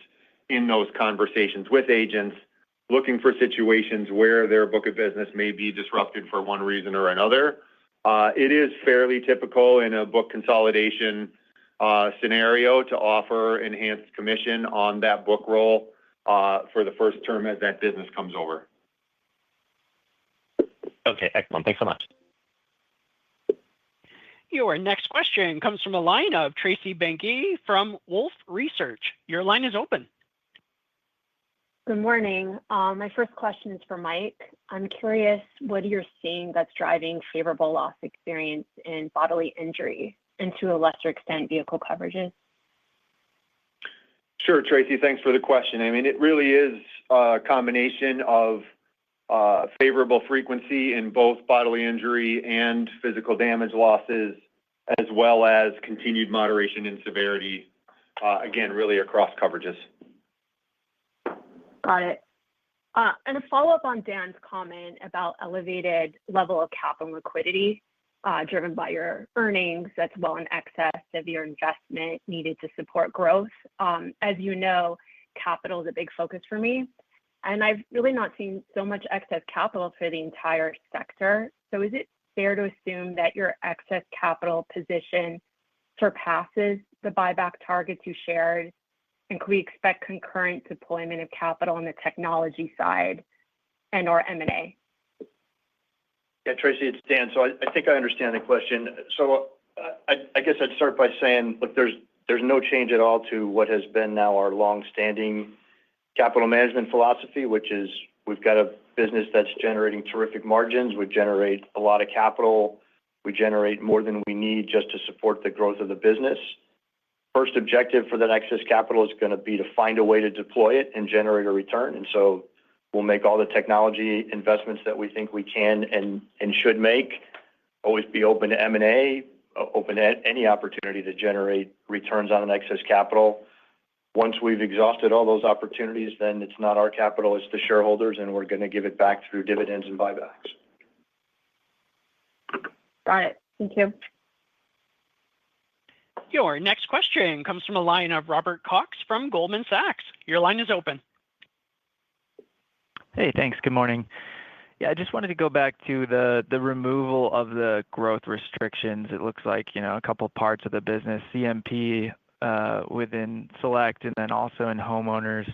in those conversations with agents. looking for situations where their book of business may be disrupted for one reason or another. It is fairly typical in a book consolidation scenario to offer enhanced commission on that book roll for the first term as that business comes over. Okay, excellent. Thanks so much. Your next question comes from a line of Tracy Benguigui from Wolfe Research. Your line is open. Good morning. My first question is for Mike. I'm curious what you're seeing that's driving favorable loss experience in bodily injury and to a lesser extent vehicle coverages. Sure, Tracy, thanks for the question. I mean, it really is a combination of favorable frequency in both bodily injury and physical damage losses, as well as continued moderation in severity, again, really across coverages. Got it. And a follow-up on Dan's comment about elevated level of capital liquidity driven by your earnings that's well in excess of your investment needed to support growth. As you know, capital is a big focus for me, and I've really not seen so much excess capital for the entire sector. So is it fair to assume that your excess capital position surpasses the buyback targets you shared? And could we expect concurrent deployment of capital on the technology side and or M&A? Yeah, Tracy, it's Dan. So I think I understand the question. So I guess I'd start by saying, look, there's no change at all to what has been now our long-standing capital management philosophy, which is we've got a business that's generating terrific margins. We generate a lot of capital. We generate more than we need just to support the growth of the business. First objective for that excess capital is going to be to find a way to deploy it and generate a return. And so we'll make all the technology investments that we think we can and should make. Always be open to M&A, open to any opportunity to generate returns on an excess capital. Once we've exhausted all those opportunities, then it's not our capital, it's the shareholders, and we're going to give it back through dividends and buybacks. Got it. Thank you. Your next question comes from a line of Robert Cox from Goldman Sachs. Your line is open. Hey, thanks. Good morning. Yeah, I just wanted to go back to the removal of the growth restrictions. It looks like, a couple parts of the business, CMP within Select and then also in homeowners.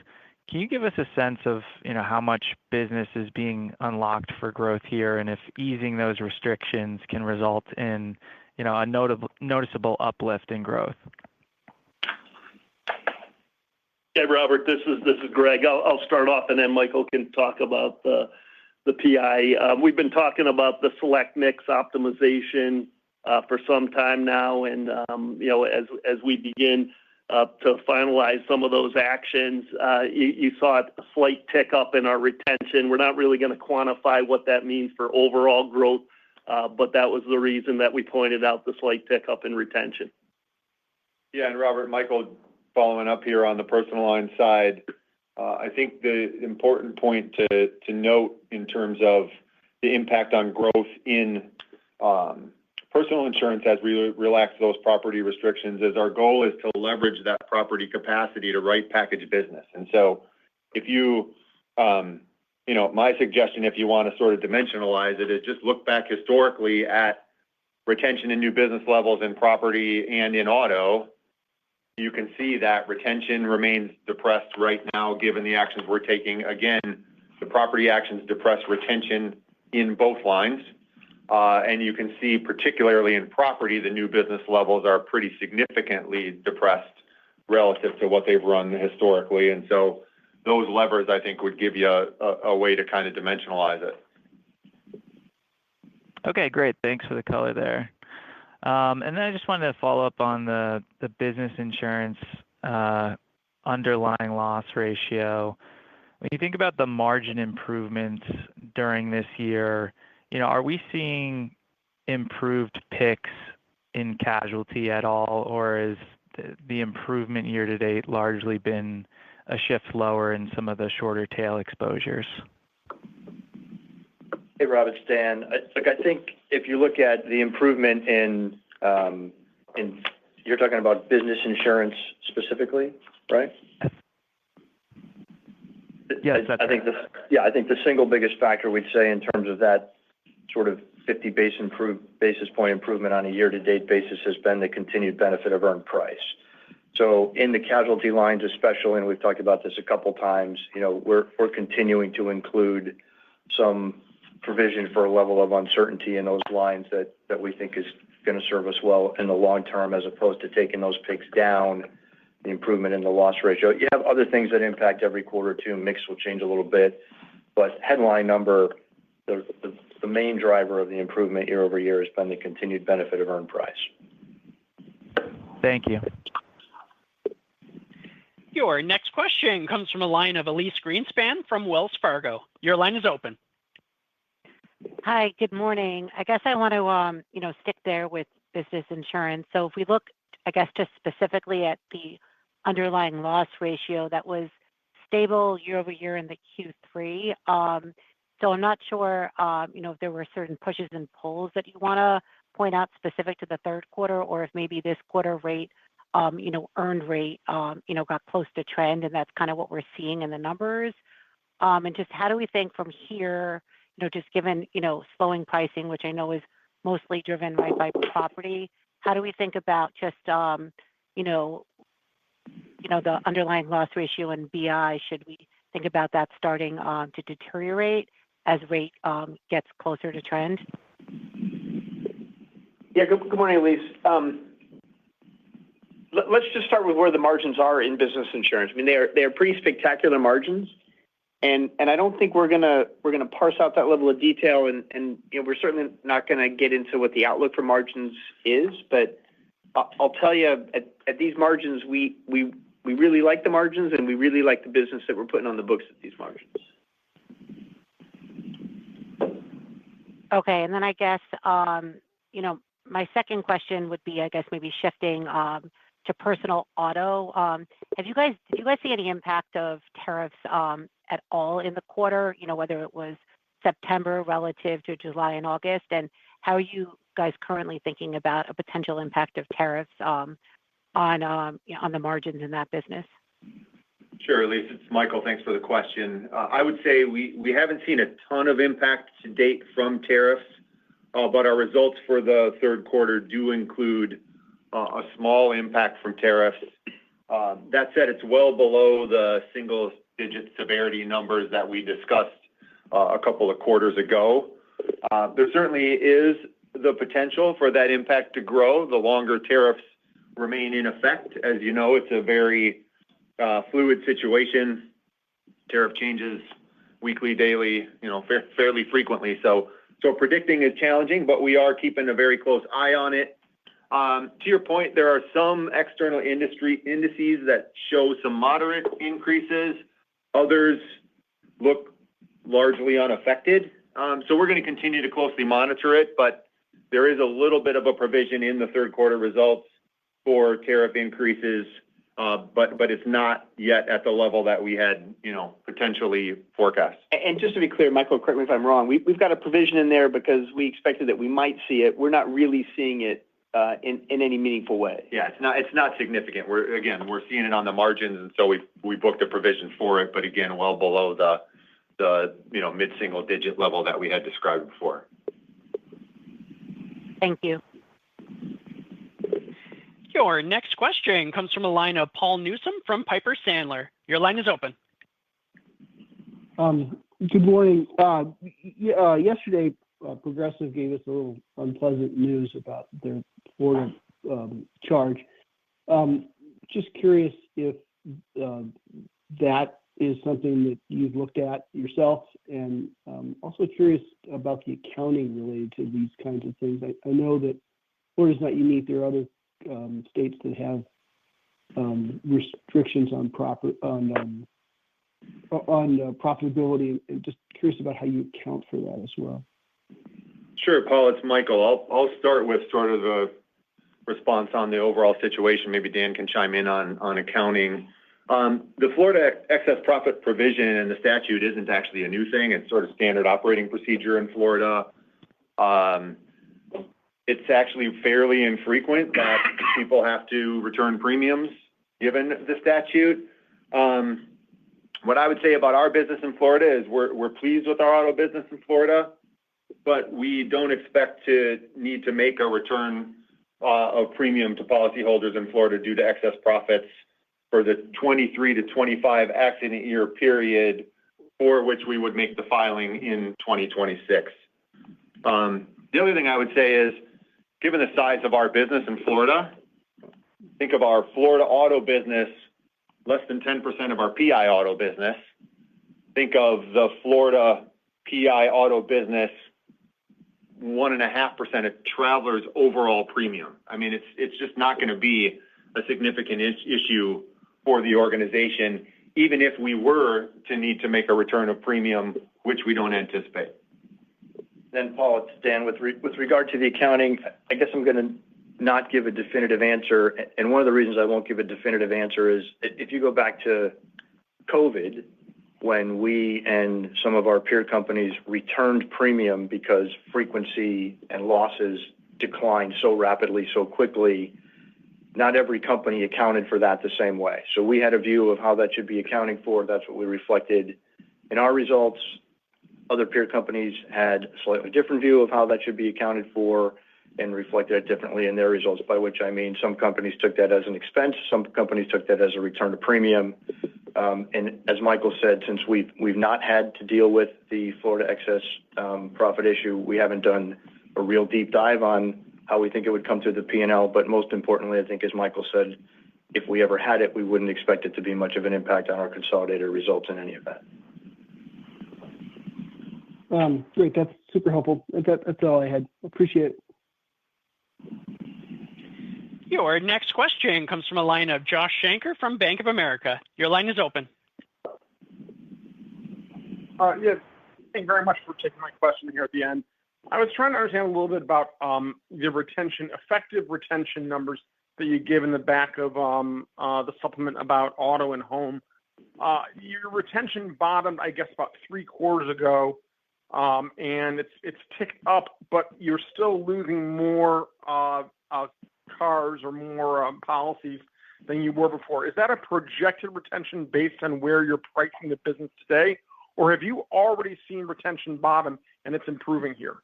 Can you give us a sense of, how much business is being unlocked for growth here and if easing those restrictions can result in, a noticeable uplift in growth? Yeah, Robert, this is Greg. I'll start off and then Michael can talk about the PI. We've been talking about the Select mix optimization for some time now, and as we begin to finalize some of those actions, you saw a slight tick up in our retention. We're not really going to quantify what that means for overall growth, but that was the reason that we pointed out the slight tick up in retention. Yeah, and Robert, Michael, following up here on the personal line side, I think the important point to note in terms of the impact on growth in personal insurance as we relax those property restrictions is our goal is to leverage that property capacity to write package business. And so if you, my suggestion, if you want to sort of dimensionalize it, is just look back historically at retention and new business levels in property and in auto. You can see that retention remains depressed right now, given the actions we're taking. Again, the property actions depress retention in both lines. And you can see, particularly in property, the new business levels are pretty significantly depressed relative to what they've run historically. And so those levers, I think, would give you a way to kind of dimensionalize it. Okay, great. Thanks for the color there. And then I just wanted to follow up on the business insurance underlying loss ratio. When you think about the margin improvements during this year, are we seeing improved picks in casualty at all, or is the improvement year to date largely been a shift lower in some of the shorter tail exposures? Hey, Rob, it's Dan. I think if you look at the improvement in you're talking about business insurance specifically, right? Yep. Yes, that's I think the single biggest factor we'd say in terms of that sort of 50 basis point improvement on a year-to-date basis has been the continued benefit of earned price. So in the casualty lines especially, and we've talked about this a couple times, we're continuing to include some provision for a level of uncertainty in those lines that we think is going to serve us well in the long term, as opposed to taking those picks down, the improvement in the loss ratio. You have other things that impact every quarter too. Mix will change a little bit, but headline number, the main driver of the improvement year over year has been the continued benefit of earned price. Thank you. Your next question comes from a line of Elyse Greenspan from Wells Fargo. Your line is open. Hi, good morning. I guess I want to, stick there with business insurance. So if we look, I guess, just specifically at the underlying loss ratio that was stable year over year in the Q3. So I'm not sure, if there were certain pushes and pulls that you want to point out specific to the third quarter, or if maybe this quarter rate, earned rate, got close to trend, and that's kind of what we're seeing in the numbers. And just how do we think from here, just given, slowing pricing, which I know is mostly driven right by property, how do we think about just, the underlying loss ratio in BI? Should we think about that starting to deteriorate as rate gets closer to trend? Yeah, good morning, Elyse. Let's just start with where the margins are in business insurance. I mean, they are pretty spectacular margins, and I don't think we're gonna parse out that level of detail, and we're certainly not gonna get into what the outlook for margins is. But I'll tell you, at these margins, we really like the margins, and we really like the business that we're putting on the books at these margins. Okay, and then I guess my second question would be, I guess, maybe shifting to personal auto. Did you guys see any impact of tariffs at all in the quarter? Whether it was September relative to July and August, and how are you guys currently thinking about a potential impact of tariffs on the margins in that business? Sure, Elyse, it's Michael. Thanks for the question. I would say we haven't seen a ton of impact to date from tariffs, but our results for the third quarter do include a small impact from tariffs. That said, it's well below the single-digit severity numbers that we discussed a couple of quarters ago. There certainly is the potential for that impact to grow the longer tariffs remain in effect. As you know, it's a very fluid situation. Tariff changes weekly, daily, fairly frequently. So predicting is challenging, but we are keeping a very close eye on it. To your point, there are some external industry indices that show some moderate increases. Others look largely unaffected. So we're going to continue to closely monitor it, but there is a little bit of a provision in the third quarter results for tariff increases, but it's not yet at the level that we had, potentially forecast. And just to be clear, Michael, correct me if I'm wrong, we've got a provision in there because we expected that we might see it. We're not really seeing it in any meaningful way. Yeah, it's not significant. We're seeing it on the margins, and so we booked a provision for it, but again, well below the mid-single digit level that we had described before. Thank you. Your next question comes from a line of Paul Newsome from Piper Sandler. Your line is open. Good morning. Yesterday, Progressive gave us a little unpleasant news about their Florida charge. Just curious if that is something that you've looked at yourself, and also curious about the accounting related to these kinds of things. I know that Florida's not unique. There are other states that have restrictions on profitability, and just curious about how you account for that as well. Sure, Paul, it's Michael. I'll start with sort of the response on the overall situation. Maybe Dan can chime in on accounting. The Florida excess profit provision and the statute isn't actually a new thing. It's sort of standard operating procedure in Florida. It's actually fairly infrequent that people have to return premiums given the statute. What I would say about our business in Florida is we're pleased with our auto business in Florida, but we don't expect to need to make a return of premium to policyholders in Florida due to excess profits for the 23 to 25 accident year period for which we would make the filing in 2026. The other thing I would say is, given the size of our business in Florida, think of our Florida auto business, less than 10% of our PI auto business. Think of the Florida PI auto business, 1.5% of Travelers' overall premium. I mean, it's just not going to be a significant issue for the organization, even if we were to need to make a return of premium, which we don't anticipate. Then, Paul, it's Dan. With regard to the accounting, I guess I'm going to not give a definitive answer. And one of the reasons I won't give a definitive answer is if you go back to COVID, when we and some of our peer companies returned premium because frequency and losses declined so rapidly, so quickly, not every company accounted for that the same way. So we had a view of how that should be accounting for. That's what we reflected in our results. Other peer companies had a slightly different view of how that should be accounted for and reflected it differently in their results, by which I mean some companies took that as an expense, some companies took that as a return of premium. And as Michael said, since we've not had to deal with the Florida excess profit issue, we haven't done a real deep dive on how we think it would come through the P&L. But most importantly, I think, as Michael said, if we ever had it, we wouldn't expect it to be much of an impact on our consolidated results in any event. Great. That's super helpful. That's all I had. Appreciate it. Your next question comes from a line of Josh Shanker from Bank of America. Your line is open. Yes. Thank you very much for taking my question here at the end. I was trying to understand a little bit about the effective retention numbers that you give in the back of the supplement about auto and home. Your retention bottomed, I guess, about 3 quarters ago, and it's ticked up, but you're still losing more cars or more policies than you were before. Is that a projected retention based on where you're pricing the business today, or have you already seen retention bottom and it's improving here?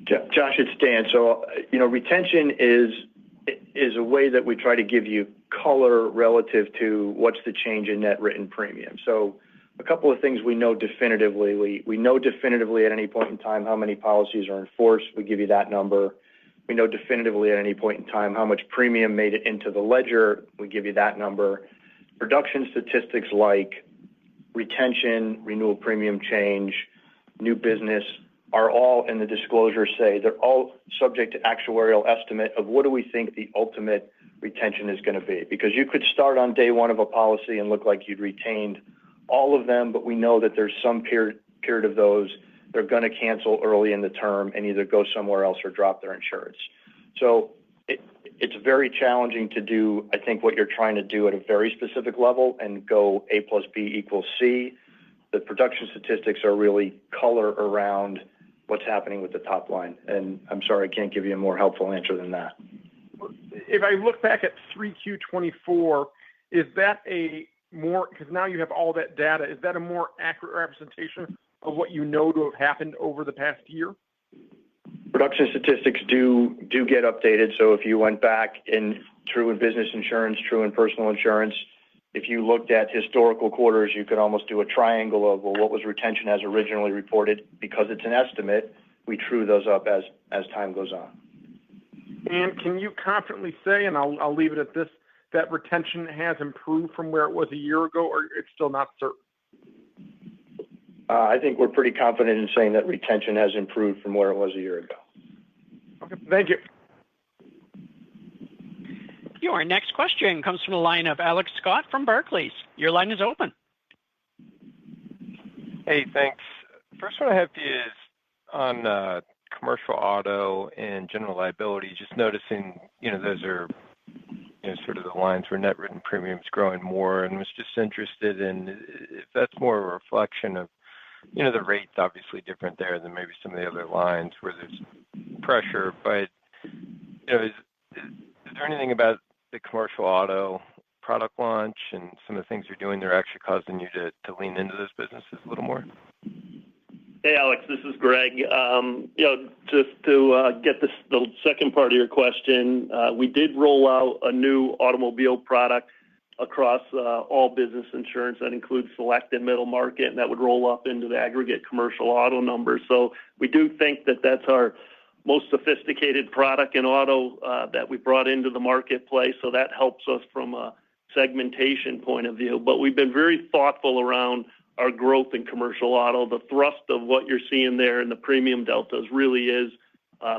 Josh, it's Dan. So, retention is a way that we try to give you color relative to what's the change in net written premium. So a couple of things we know definitively. We know definitively at any point in time how many policies are in force. We give you that number. We know definitively at any point in time how much premium made it into the ledger. We give you that number. Production statistics like retention, renewal premium change, new business are all in the disclosure say they're all subject to actuarial estimate of what do we think the ultimate retention is going to be. Because you could start on day one of a policy and look like you'd retained all of them, but we know that there's some period of those they're going to cancel early in the term and either go somewhere else or drop their insurance. So it's very challenging to do, I think, what you're trying to do at a very specific level and go A plus B equals C. The production statistics are really color around what's happening with the top line. And I'm sorry, I can't give you a more helpful answer than that. If I look back at 3Q24, is that a more, because now you have all that data, is that a more accurate representation of what you know to have happened over the past year? Production statistics do get updated. So if you went back true in business insurance, true in personal insurance, if you looked at historical quarters, you could almost do a triangle of, well, what was retention as originally reported? Because it's an estimate, we true those up as time goes on. And can you confidently say, and I'll leave it at this, that retention has improved from where it was a year ago, or it's still not certain? I think we're pretty confident in saying that retention has improved from where it was a year ago. Okay, thank you. Your next question comes from the line of Alex Scott from Barclays. Your line is open. Hey, thanks. First one I have for you is on commercial auto and general liability. Just noticing, those are sort of the lines where net written premium is growing more, and was just interested in if that's more a reflection of, the rate's obviously different there than maybe some of the other lines where there's pressure. But, is there anything about the commercial auto product launch and some of the things you're doing that are actually causing you to lean into those businesses a little more? Hey, Alex, this is Greg. Just to get the second part of your question, we did roll out a new automobile product across all business insurance. That includes select and middle market, and that would roll up into the aggregate commercial auto numbers. So we do think that that's our most sophisticated product in auto that we brought into the marketplace. So that helps us from a segmentation point of view. But we've been very thoughtful around our growth in commercial auto. The thrust of what you're seeing there in the premium deltas really is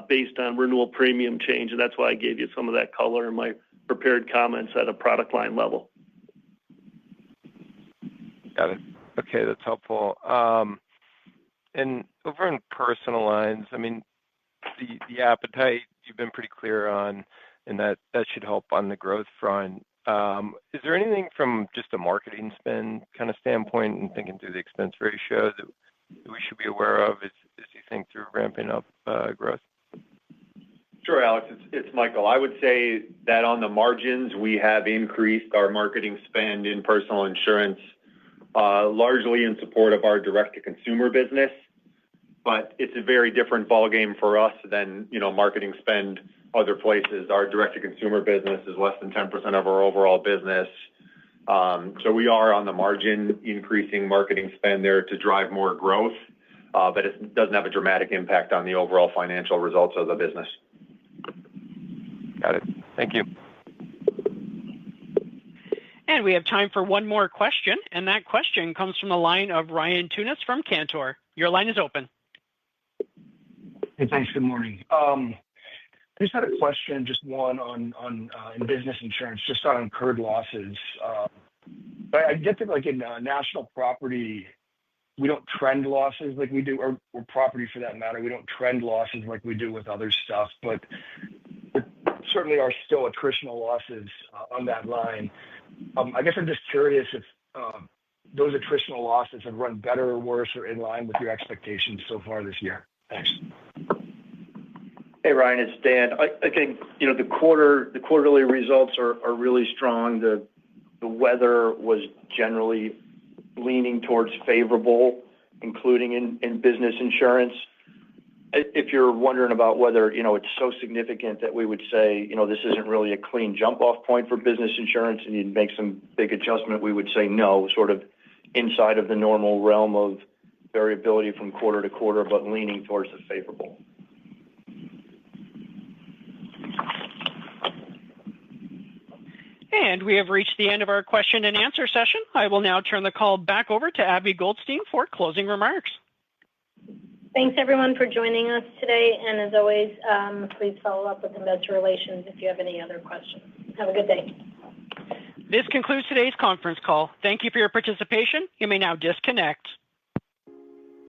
based on renewal premium change. And that's why I gave you some of that color in my prepared comments at a product line level. Got it. Okay, that's helpful. And over in personal lines, I mean, the appetite you've been pretty clear on, and that should help on the growth front. Is there anything from just a marketing spend kind of standpoint and thinking through the expense ratio that we should be aware of as you think through ramping up growth? Sure, Alex. It's Michael. I would say that on the margins, we have increased our marketing spend in personal insurance, largely in support of our direct-to-consumer business. But it's a very different ballgame for us than marketing spend other places. Our direct-to-consumer business is less than 10% of our overall business. So we are on the margin increasing marketing spend there to drive more growth, but it doesn't have a dramatic impact on the overall financial results of the business. Got it. Thank you. And we have time for one more question, and that question comes from the line of Ryan Tunis from Cantor. Your line is open. Hey, thanks. Good morning. I just had a question, just one on in business insurance, just on incurred losses. But I get that, like in national property, we don't trend losses like we do, or property for that matter. We don't trend losses like we do with other stuff, but there certainly are still attritional losses on that line. I guess I'm just curious if those attritional losses have run better or worse or in line with your expectations so far this year. Thanks. Hey, Ryan, it's Dan. I think the quarterly results are really strong. The weather was generally leaning towards favorable, including in business insurance. If you're wondering about whether it's so significant that we would say this isn't really a clean jump-off point for business insurance and you'd make some big adjustment, we would say no, sort of inside of the normal realm of variability from quarter to quarter, but leaning towards the favorable. And we have reached the end of our question and answer session. I will now turn the call back over to Abby Goldstein for closing remarks. Thanks, everyone, for joining us today. And as always, please follow up with Investor Relations if you have any other questions. Have a good day. This concludes today's conference call. Thank you for your participation. You may now disconnect.